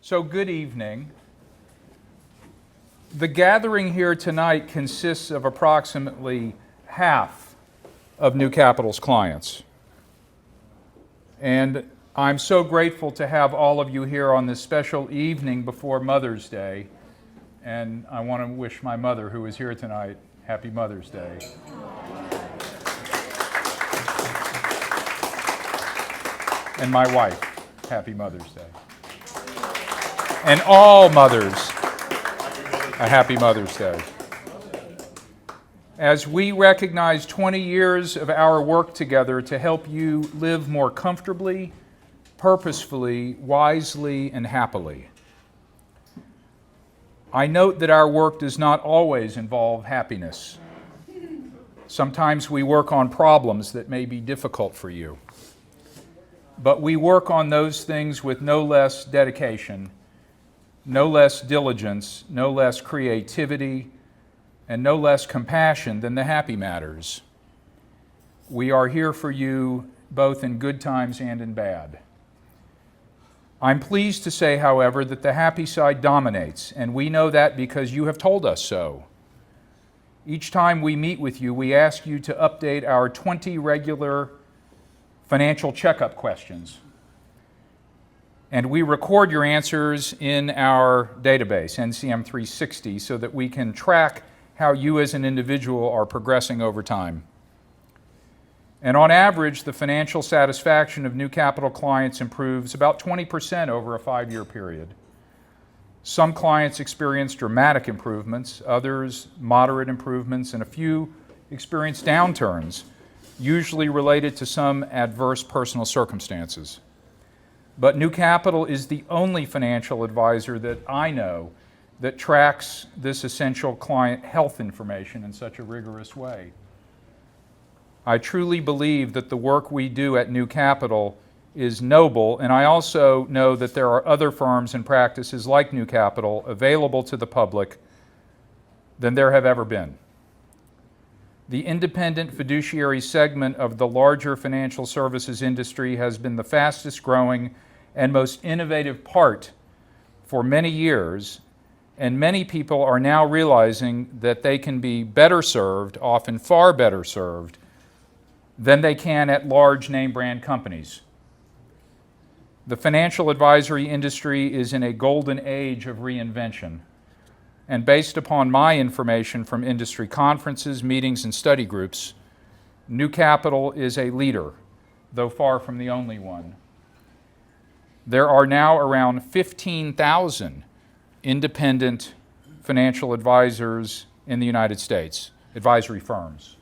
So good evening. The gathering here tonight consists of approximately half of New Capital's clients. And I'm so grateful to have all of you here on this special evening before Mother's Day. And I want to wish my mother, who is here tonight, Happy Mother's Day. And my wife, Happy Mother's Day. And all mothers, a Happy Mother's Day. As we recognize 20 years of our work together to help you live more comfortably, purposefully, wisely, and happily. I note that our work does not always involve happiness. Sometimes we work on problems that may be difficult for you. But we work on those things with no less dedication, no less diligence, no less creativity, and no less compassion than the happy matters. We are here for you both in good times and in bad. I'm pleased to say, however, that the happy side dominates, and we know that because you have told us so. Each time we meet with you, we ask you to update our 20 regular financial checkup questions. And we record your answers in our database, NCM 360, so that we can track how you as an individual are progressing over time. And on average, the financial satisfaction of New Capital clients improves about 20% over a 5-year period. Some clients experience dramatic improvements, others moderate improvements, and a few experience downturns, usually related to some adverse personal circumstances. But New Capital is the only financial advisor that I know that tracks this essential client health information in such a rigorous way. I truly believe that the work we do at New Capital is noble, and I also know that there are other firms and practices like New Capital available to the public than there have ever been. The independent fiduciary segment of the larger financial services industry has been the fastest growing and most innovative part for many years, and many people are now realizing that they can be better served, often far better served, than they can at large name brand companies. The financial advisory industry is in a golden age of reinvention. And based upon my information from industry conferences, meetings, and study groups, New Capital is a leader, though far from the only one. There are now around 15,000 independent financial advisors in the United States, advisory firms.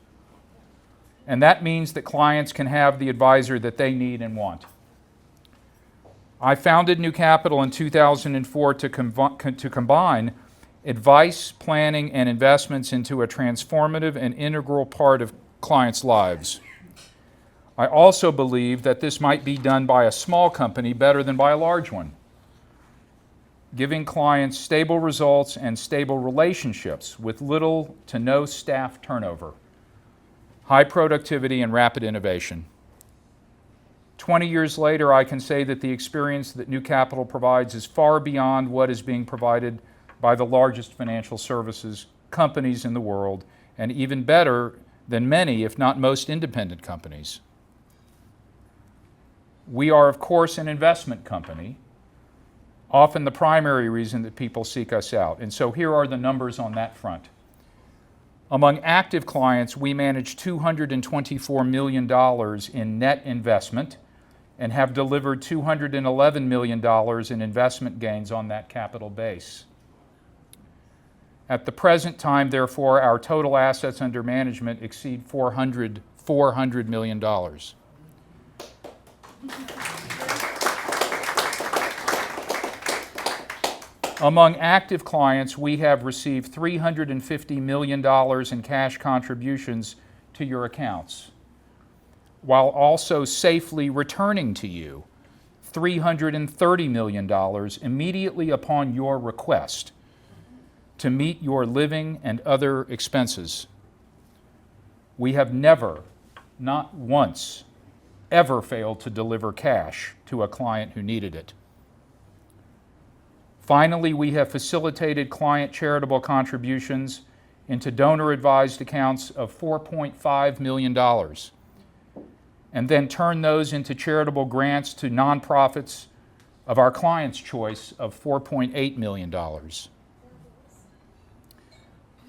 And that means that clients can have the advisor that they need and want. I founded New Capital in 2004 to combine advice, planning, and investments into a transformative and integral part of clients' lives. I also believe that this might be done by a small company better than by a large one, giving clients stable results and stable relationships with little to no staff turnover, high productivity, and rapid innovation. 20 years later, I can say that the experience that New Capital provides is far beyond what is being provided by the largest financial services companies in the world, and even better than many, if not most, independent companies. We are, of course, an investment company, often the primary reason that people seek us out. And so here are the numbers on that front. Among active clients, we manage $224 million in net investment and have delivered $211 million in investment gains on that capital base. At the present time, therefore, our total assets under management exceed $400 million. Among active clients, we have received $350 million in cash contributions to your accounts, while also safely returning to you $330 million immediately upon your request to meet your living and other expenses. We have never, not once, ever failed to deliver cash to a client who needed it. Finally, we have facilitated client charitable contributions into donor-advised accounts of $4.5 million, and then turned those into charitable grants to nonprofits of our client's choice of $4.8 million.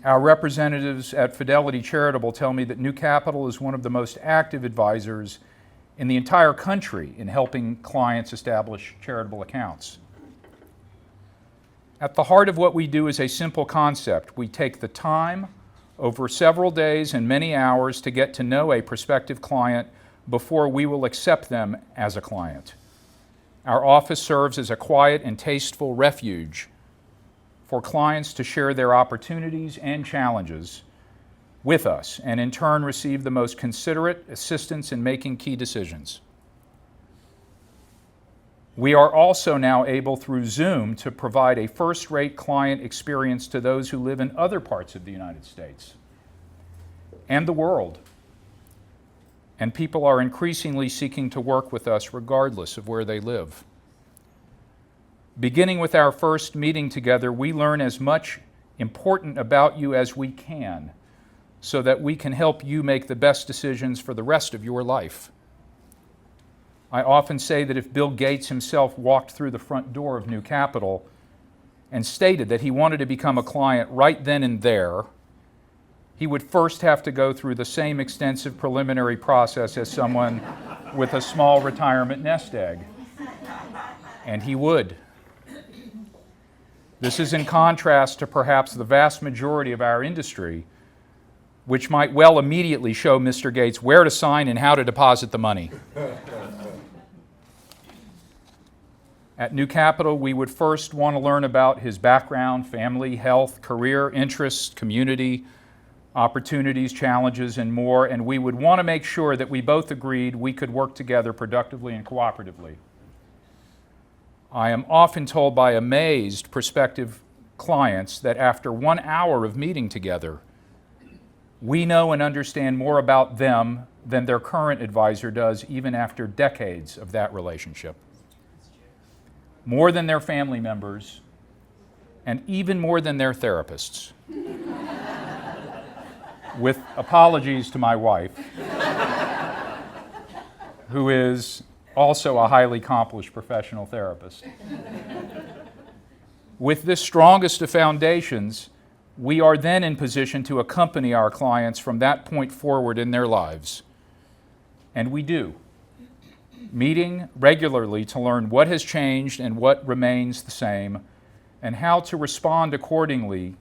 Our representatives at Fidelity Charitable tell me that New Capital is one of the most active advisors in the entire country in helping clients establish charitable accounts. At the heart of what we do is a simple concept. We take the time over several days and many hours to get to know a prospective client before we will accept them as a client. Our office serves as a quiet and tasteful refuge for clients to share their opportunities and challenges with us, and in turn receive the most considerate assistance in making key decisions. We are also now able through Zoom to provide a first-rate client experience to those who live in other parts of the United States and the world. And people are increasingly seeking to work with us regardless of where they live. Beginning with our first meeting together, we learn as much important about you as we can so that we can help you make the best decisions for the rest of your life. I often say that if Bill Gates himself walked through the front door of New Capital and stated that he wanted to become a client right then and there, he would first have to go through the same extensive preliminary process as someone with a small retirement nest egg. And he would. This is in contrast to perhaps the vast majority of our industry, which might well immediately show Mr. Gates where to sign and how to deposit the money. At New Capital, we would first want to learn about his background, family, health, career, interests, community, opportunities, challenges, and more, and we would want to make sure that we both agreed we could work together productively and cooperatively. I am often told by amazed prospective clients that after 1 hour of meeting together, we know and understand more about them than their current advisor does, even after decades of that relationship. More than their family members, and even more than their therapists. With apologies to my wife, who is also a highly accomplished professional therapist. With this strongest of foundations, we are then in position to accompany our clients from that point forward in their lives. And we do, meeting regularly to learn what has changed and what remains the same, and how to respond accordingly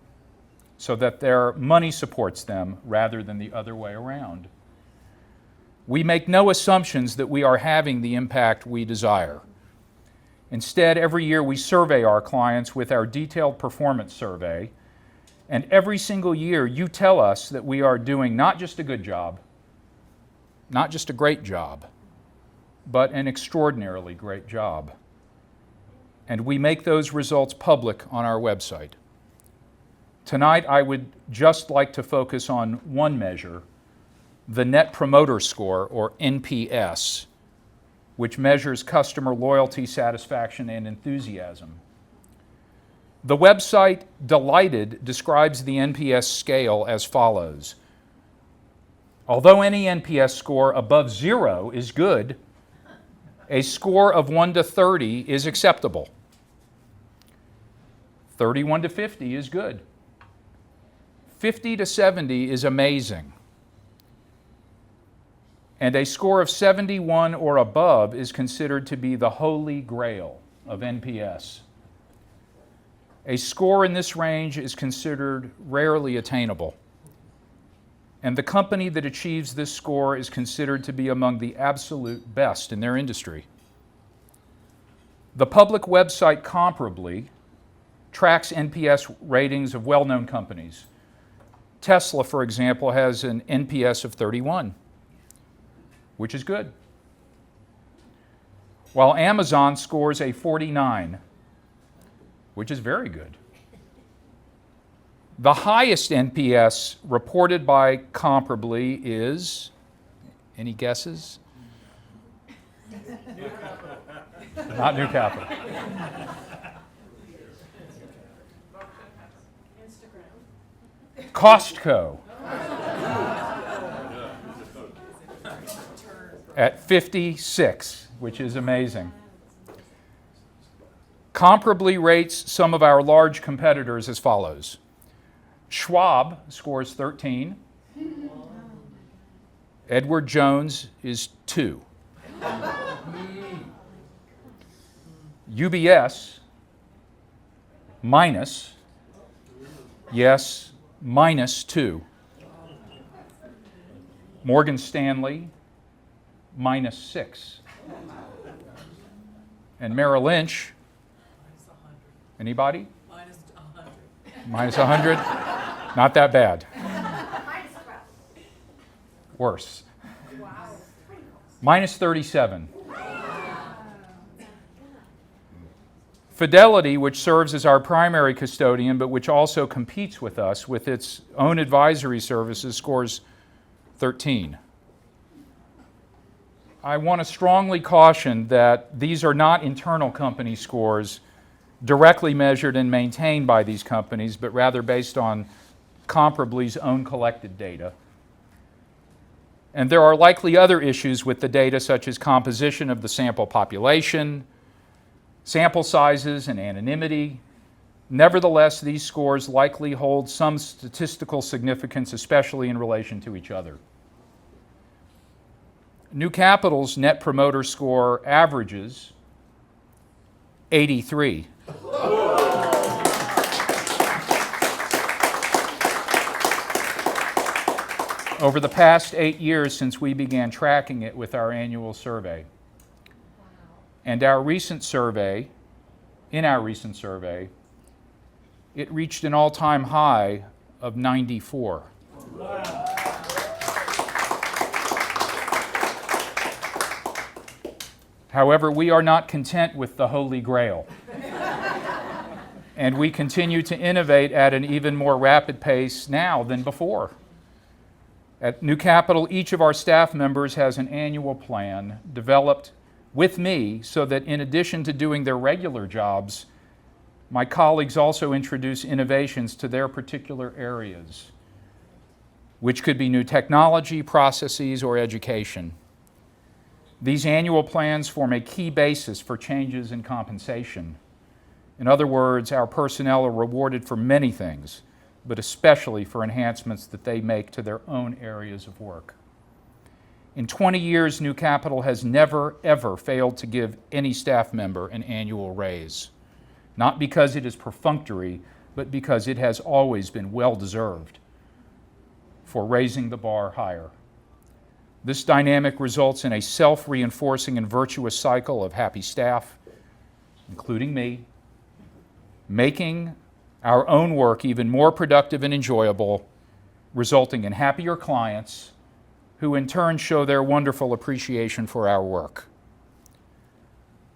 so that their money supports them rather than the other way around. We make no assumptions that we are having the impact we desire. Instead, every year we survey our clients with our detailed performance survey, and every single year you tell us that we are doing not just a good job, not just a great job, but an extraordinarily great job. And we make those results public on our website. Tonight, I would just like to focus on one measure, the Net Promoter Score, or NPS, which measures customer loyalty, satisfaction, and enthusiasm. The website Delighted describes the NPS scale as follows. Although any NPS score above 0 is good, a score of 1 to 30 is acceptable. 31 to 50 is good. 50 to 70 is amazing. And a score of 71 or above is considered to be the holy grail of NPS. A score in this range is considered rarely attainable. And the company that achieves this score is considered to be among the absolute best in their industry. The public website comparably tracks NPS ratings of well-known companies. Tesla, for example, has an NPS of 31, which is good, while Amazon scores a 49, which is very good. The highest NPS reported by Comparably is, any guesses? Not New Capital. Costco at 56, which is amazing. Comparably rates some of our large competitors as follows. Schwab scores 13. Edward Jones is 2. UBS minus, yes, minus 2. Morgan Stanley minus 6. And Merrill Lynch, anybody? Minus 100. Minus 100? Not that bad. Worse. Minus 37. Fidelity, which serves as our primary custodian, but which also competes with us with its own advisory services, scores 13. I want to strongly caution that these are not internal company scores directly measured and maintained by these companies, but rather based on Comparably's own collected data. And there are likely other issues with the data, such as composition of the sample population, sample sizes, and anonymity. Nevertheless, these scores likely hold some statistical significance, especially in relation to each other. New Capital's Net Promoter Score averages 83. Over the past 8 years since we began tracking it with our annual survey. And in our recent survey, it reached an all-time high of 94. However, we are not content with the Holy Grail. And we continue to innovate at an even more rapid pace now than before. At New Capital, each of our staff members has an annual plan developed with me so that in addition to doing their regular jobs, my colleagues also introduce innovations to their particular areas, which could be new technology, processes, or education. These annual plans form a key basis for changes in compensation. In other words, our personnel are rewarded for many things, but especially for enhancements that they make to their own areas of work. In 20 years, New Capital has never, ever failed to give any staff member an annual raise. Not because it is perfunctory, but because it has always been well-deserved for raising the bar higher. This dynamic results in a self-reinforcing and virtuous cycle of happy staff, including me, making our own work even more productive and enjoyable, resulting in happier clients who in turn show their wonderful appreciation for our work.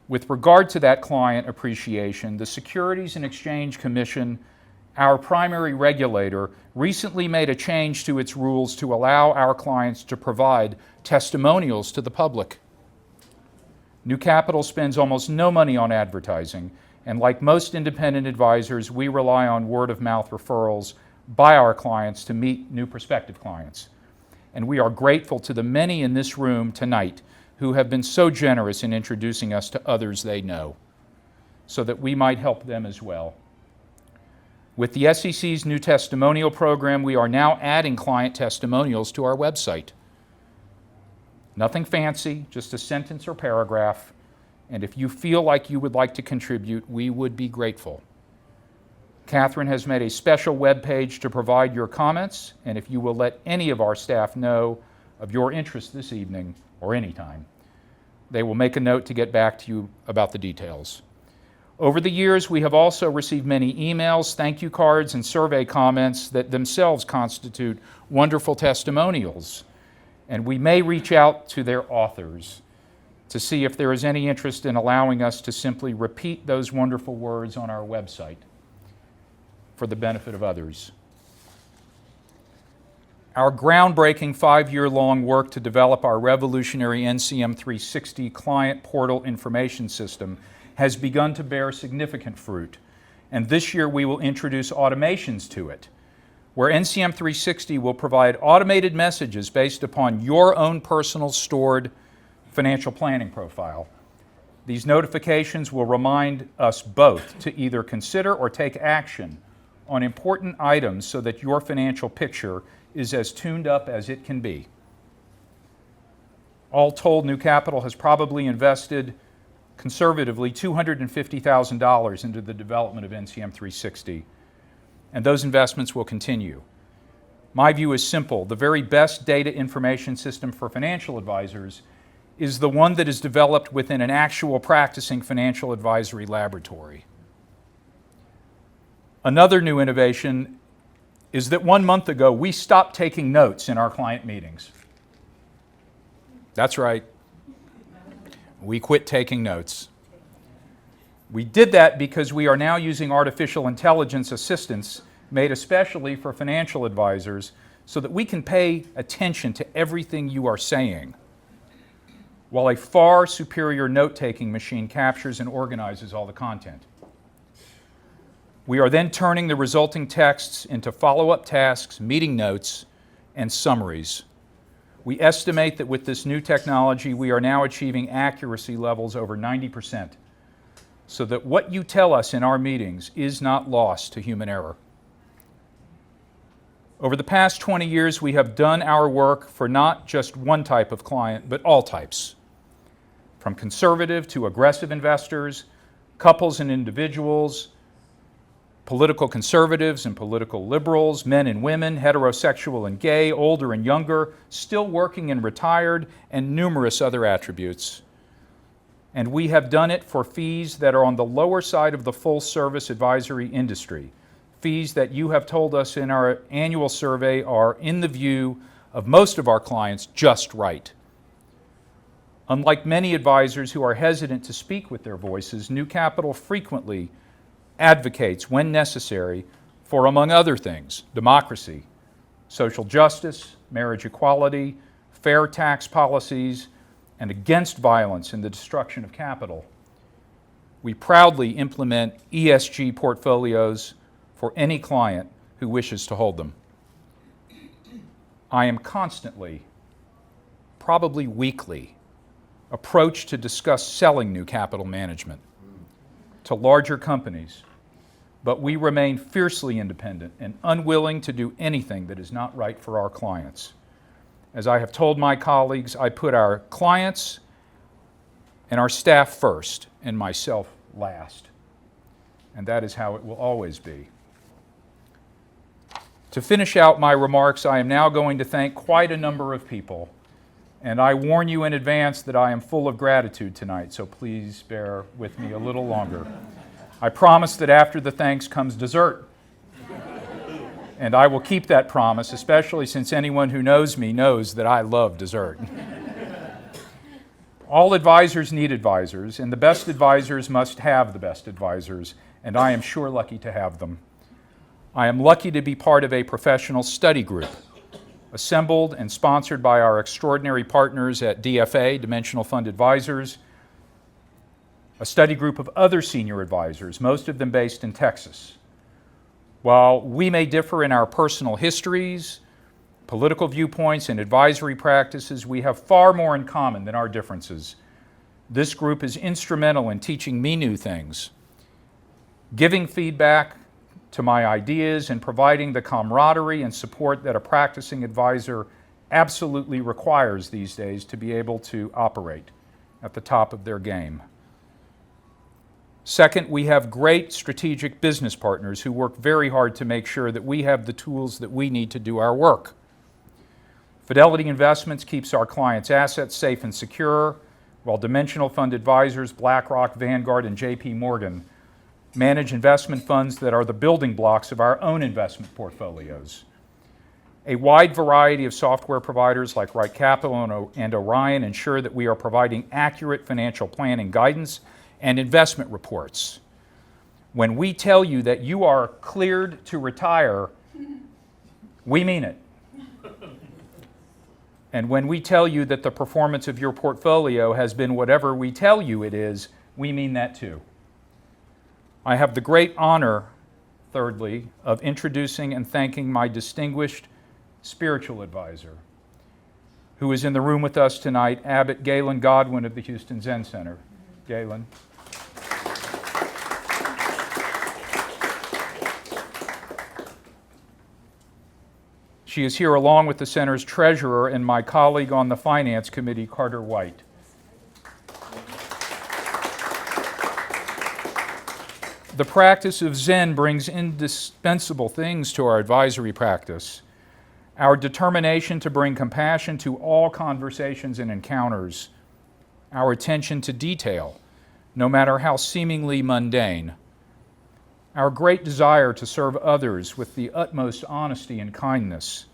With regard to that client appreciation, the Securities and Exchange Commission, our primary regulator, recently made a change to its rules to allow our clients to provide testimonials to the public. New Capital spends almost no money on advertising, and like most independent advisors, we rely on word-of-mouth referrals by our clients to meet new prospective clients. And we are grateful to the many in this room tonight who have been so generous in introducing us to others they know, so that we might help them as well. With the SEC's new testimonial program, we are now adding client testimonials to our website. Nothing fancy, just a sentence or paragraph, and if you feel like you would like to contribute, we would be grateful. Catherine has made a special web page to provide your comments, and if you will let any of our staff know of your interest this evening or anytime, they will make a note to get back to you about the details. Over the years, we have also received many emails, thank you cards, and survey comments that themselves constitute wonderful testimonials, and we may reach out to their authors to see if there is any interest in allowing us to simply repeat those wonderful words on our website for the benefit of others. Our groundbreaking 5-year-long work to develop our revolutionary NCM 360 client portal information system has begun to bear significant fruit, and this year we will introduce automations to it, where NCM 360 will provide automated messages based upon your own personal stored financial planning profile. These notifications will remind us both to either consider or take action on important items so that your financial picture is as tuned up as it can be. All told, New Capital has probably invested conservatively $250,000 into the development of NCM 360, and those investments will continue. My view is simple. The very best data information system for financial advisors is the one that is developed within an actual practicing financial advisory laboratory. Another new innovation is that 1 month ago, we stopped taking notes in our client meetings. That's right. We quit taking notes. We did that because we are now using artificial intelligence assistants made especially for financial advisors so that we can pay attention to everything you are saying, while a far superior note-taking machine captures and organizes all the content. We are then turning the resulting texts into follow-up tasks, meeting notes, and summaries. We estimate that with this new technology, we are now achieving accuracy levels over 90%, so that what you tell us in our meetings is not lost to human error. Over the past 20 years, we have done our work for not just one type of client, but all types. From conservative to aggressive investors, couples and individuals, political conservatives and political liberals, men and women, heterosexual and gay, older and younger, still working and retired, and numerous other attributes. And we have done it for fees that are on the lower side of the full-service advisory industry, fees that you have told us in our annual survey are, in the view of most of our clients, just right. Unlike many advisors who are hesitant to speak with their voices, New Capital frequently advocates, when necessary, for, among other things, democracy, social justice, marriage equality, fair tax policies, and against violence and the destruction of capital. We proudly implement ESG portfolios for any client who wishes to hold them. I am constantly, probably weekly, approached to discuss selling New Capital Management to larger companies, but we remain fiercely independent and unwilling to do anything that is not right for our clients. As I have told my colleagues, I put our clients and our staff first and myself last. And that is how it will always be. To finish out my remarks, I am now going to thank quite a number of people, and I warn you in advance that I am full of gratitude tonight, so please bear with me a little longer. I promise that after the thanks comes dessert. And I will keep that promise, especially since anyone who knows me knows that I love dessert. All advisors need advisors, and the best advisors must have the best advisors, and I am sure lucky to have them. I am lucky to be part of a professional study group, assembled and sponsored by our extraordinary partners at DFA, Dimensional Fund Advisors, a study group of other senior advisors, most of them based in Texas. While we may differ in our personal histories, political viewpoints, and advisory practices, we have far more in common than our differences. This group is instrumental in teaching me new things, giving feedback to my ideas, and providing the camaraderie and support that a practicing advisor absolutely requires these days to be able to operate at the top of their game. Second, we have great strategic business partners who work very hard to make sure that we have the tools that we need to do our work. Fidelity Investments keeps our clients' assets safe and secure, while Dimensional Fund Advisors, BlackRock, Vanguard, and JP Morgan manage investment funds that are the building blocks of our own investment portfolios. A wide variety of software providers like Wright Capital and Orion ensure that we are providing accurate financial planning guidance and investment reports. When we tell you that you are cleared to retire, we mean it. And when we tell you that the performance of your portfolio has been whatever we tell you it is, we mean that too. I have the great honor thirdly, of introducing and thanking my distinguished spiritual advisor, who is in the room with us tonight, Abbot Galen Godwin of the Houston Zen Center. Galen. She is here along with the center's treasurer and my colleague on the finance committee, Carter White. The practice of Zen brings indispensable things to our advisory practice. Our determination to bring compassion to all conversations and encounters, our attention to detail, no matter how seemingly mundane, our great desire to serve others with the utmost honesty and kindness,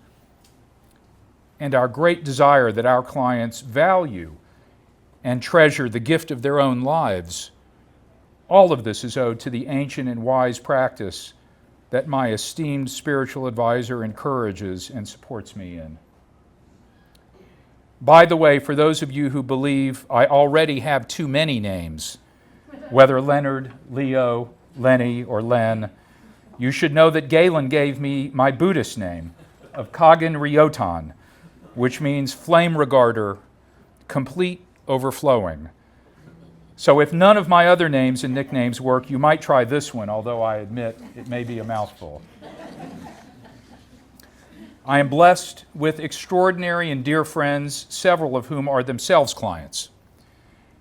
and our great desire that our clients value and treasure the gift of their own lives. All of this is owed to the ancient and wise practice that my esteemed spiritual advisor encourages and supports me in. By the way, for those of you who believe I already have too many names, whether Leonard, Leo, Lenny, or Len, you should know that Galen gave me my Buddhist name of Kagen Ryotan, which means flame regarder, complete overflowing. So if none of my other names and nicknames work, you might try this one, although I admit it may be a mouthful. I am blessed with extraordinary and dear friends, several of whom are themselves clients.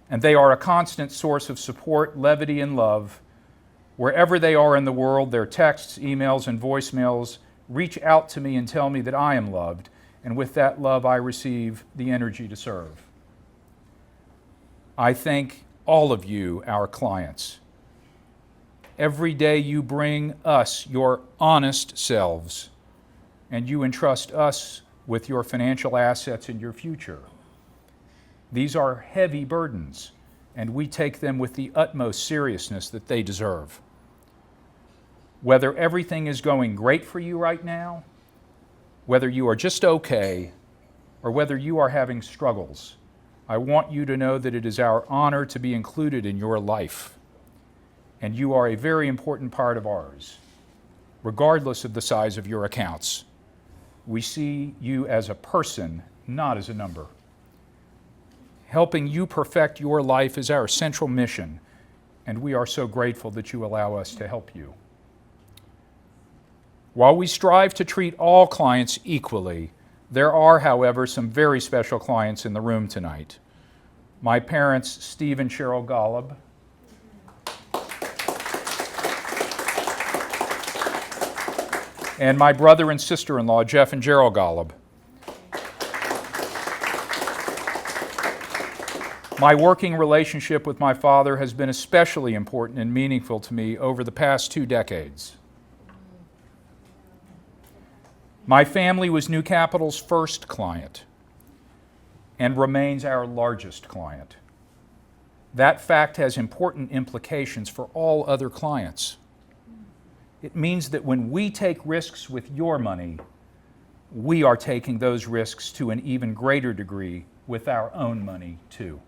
And they are a constant source of support, levity, and love. Wherever they are in the world, their texts, emails, and voicemails reach out to me and tell me that I am loved, and with that love I receive the energy to serve. I thank all of you, our clients. Every day you bring us your honest selves, and you entrust us with your financial assets and your future. These are heavy burdens, and we take them with the utmost seriousness that they deserve. Whether everything is going great for you right now, whether you are just okay, or whether you are having struggles, I want you to know that it is our honor to be included in your life, and you are a very important part of ours, regardless of the size of your accounts. We see you as a person, not as a number. Helping you perfect your life is our central mission, and we are so grateful that you allow us to help you. While we strive to treat all clients equally, there are, however, some very special clients in the room tonight. My parents, Steve and Cheryl Golub, and my brother and sister-in-law, Jeff and Gerald Golub. My working relationship with my father has been especially important and meaningful to me over the past 2 decades. My family was New Capital's first client and remains our largest client. That fact has important implications for all other clients. It means that when we take risks with your money, we are taking those risks to an even greater degree with our own money too.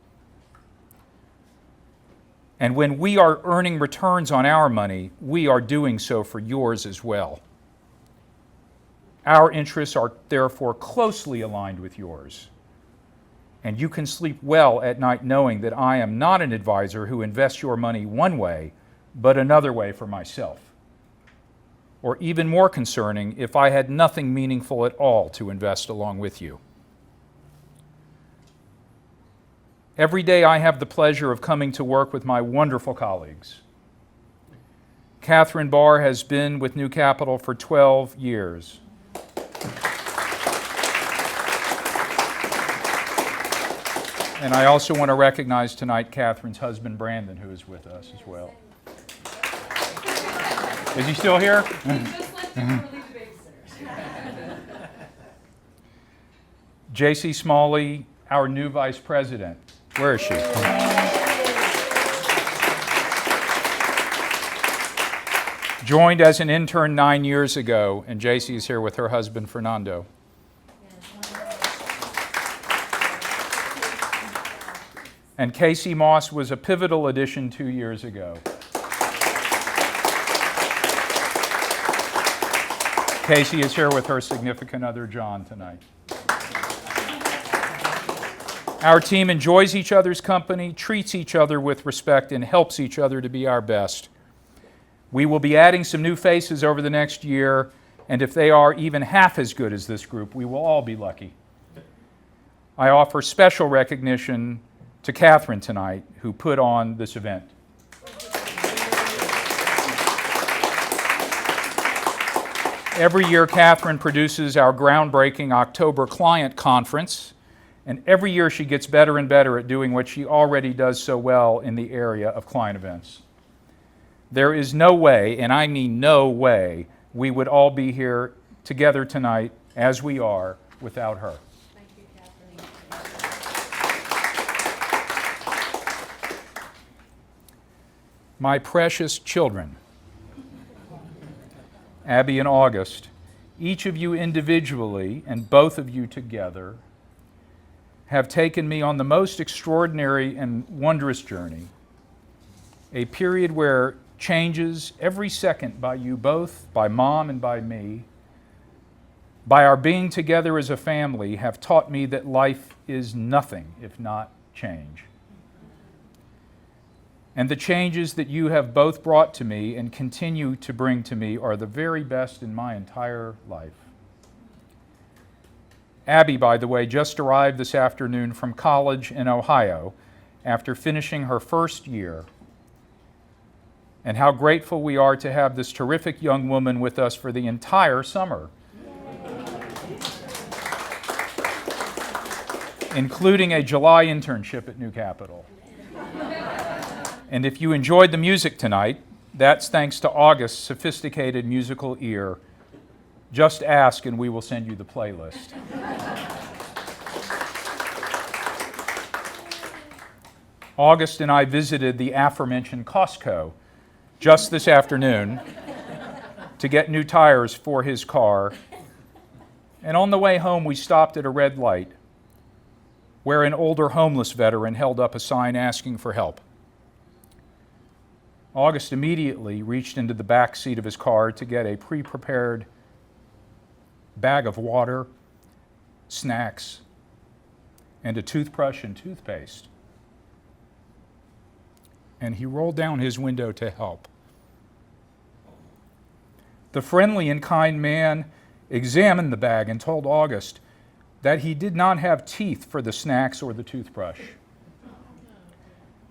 And when we are earning returns on our money, we are doing so for yours as well. Our interests are therefore closely aligned with yours. And you can sleep well at night knowing that I am not an advisor who invests your money one way, but another way for myself. Or even more concerning, if I had nothing meaningful at all to invest along with you. Every day I have the pleasure of coming to work with my wonderful colleagues. Catherine Barr has been with New Capital for 12 years. And I also want to recognize tonight Catherine's husband, Brandon, who is with us as well. Is he still here? J.C. Smalley, our new vice president. Where is she? Joined as an intern 9 years ago, and J.C. is here with her husband, Fernando. And Casey Moss was a pivotal addition 2 years ago. Casey is here with her significant other, John, tonight. Our team enjoys each other's company, treats each other with respect, and helps each other to be our best. We will be adding some new faces over the next year, and if they are even half as good as this group, we will all be lucky. I offer special recognition to Catherine tonight, who put on this event. Every year, Catherine produces our groundbreaking October Client Conference, and every year she gets better and better at doing what she already does so well in the area of client events. There is no way, and I mean no way, we would all be here together tonight as we are without her. Thank you, Catherine. My precious children, Abby and August, each of you individually and both of you together have taken me on the most extraordinary and wondrous journey, a period where changes every second by you both, by Mom and by me, by our being together as a family, have taught me that life is nothing if not change. And the changes that you have both brought to me and continue to bring to me are the very best in my entire life. Abby, by the way, just arrived this afternoon from college in Ohio after finishing her first year. And how grateful we are to have this terrific young woman with us for the entire summer, including a July internship at New Capital. And if you enjoyed the music tonight, that's thanks to August's sophisticated musical ear. Just ask and we will send you the playlist. August and I visited the aforementioned Costco just this afternoon to get new tires for his car. And on the way home, we stopped at a red light where an older homeless veteran held up a sign asking for help. August immediately reached into the back seat of his car to get a pre-prepared bag of water, snacks, and a toothbrush and toothpaste. And he rolled down his window to help. The friendly and kind man examined the bag and told August that he did not have teeth for the snacks or the toothbrush.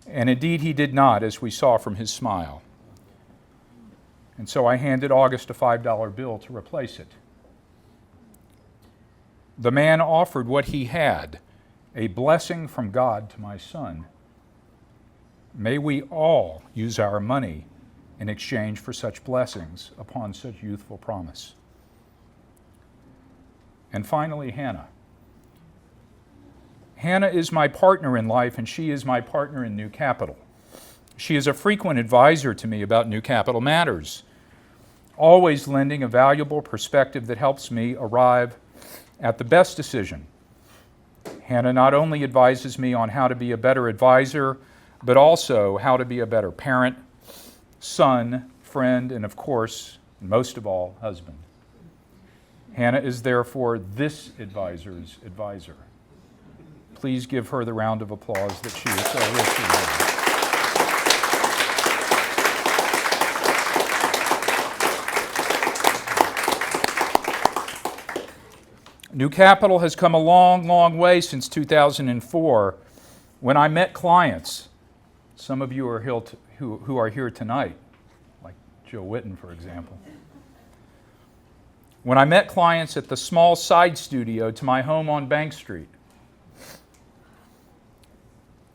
And indeed he did not, as we saw from his smile. And so I handed August a $5 bill to replace it. The man offered what he had, a blessing from God to my son. May we all use our money in exchange for such blessings upon such youthful promise. And finally, Hannah. Hannah is my partner in life, and she is my partner in New Capital. She is a frequent advisor to me about New Capital matters, always lending a valuable perspective that helps me arrive at the best decision. Hannah not only advises me on how to be a better advisor, but also how to be a better parent, son, friend, and of course, most of all, husband. Hannah is therefore this advisor's advisor. Please give her the round of applause that she is so richly deserving. New Capital has come a long, long way since 2004 when I met clients. Some of you are who are here tonight, like Joe Witten, for example. When I met clients at the small side studio to my home on Bank Street.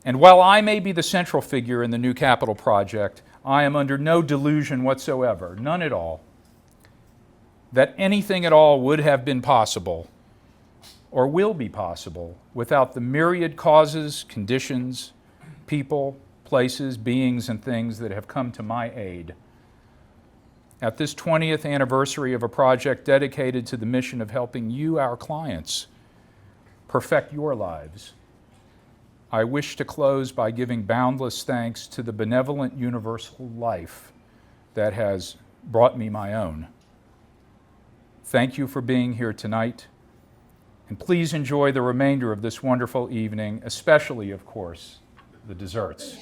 And while I may be the central figure in the New Capital project, I am under no delusion whatsoever, none at all, that anything at all would have been possible or will be possible without the myriad causes, conditions, people, places, beings, and things that have come to my aid. At this 20th anniversary of a project dedicated to the mission of helping you, our clients, perfect your lives, I wish to close by giving boundless thanks to the benevolent universal life that has brought me my own. Thank you for being here tonight. And please enjoy the remainder of this wonderful evening, especially, of course, the desserts.